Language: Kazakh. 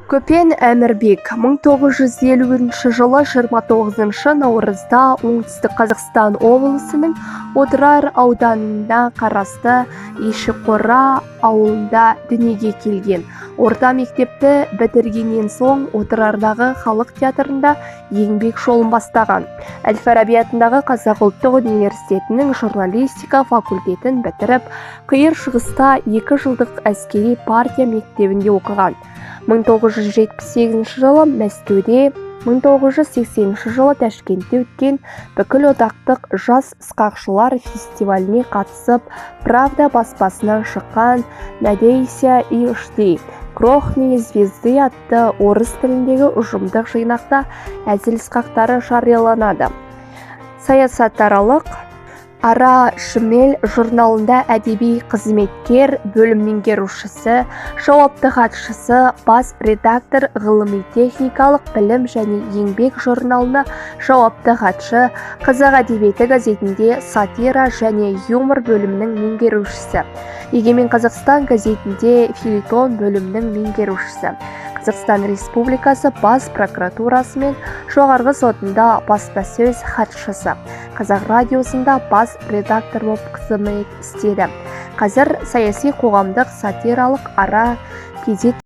Көпен Әмірбек 1950 жылы 29 наурызда оңтүстік Қазақстан облысының Отырар ауданына қарасты Ешіқора ауылында дүниеге келген. Орта мектепті бітіргеннен соң Отырардағы халық театрында еңбек жолын бастаған. Әл-Фараби атындағы Қазақ ұлттық университетінің журналистика факультетін бітіріп, қиыр шығыста 2 жылдық әскери партия мектебінде оқыған. 1978 жылы Мәскеуде, 1980 жылы Ташкентте өткен бүкіл одақтық жас ысқақшылар фестиваліне қатысып, Правда баспасынан шыққан «Надейся и жди. Крохни звезды» атты орыс тіліндегі ұжымдық жинақта әзіл ысқақтары жарияланады. Саясатаралық Ара Шмель журналында әдеби қызметкер, бөлім меңгерушісі, жауапты хатшысы, бас редактор, ғылыми-техникалық білім және еңбек журналына жауапты хатшы, Қазақ әдебиеті газетінде сатира және юмор бөлімінің меңгерушісі, Егемен Қазақстан газетінде фельетон бөлімінің меңгерушісі, Қазақстан Республикасы бас прокуратурасы мен жоғарғы сотында баспасөз хатшысы, Қазақ радиосында бас редактор болып қызмет істеді. Қазір саяси қоғамдық сатиралық ара кезет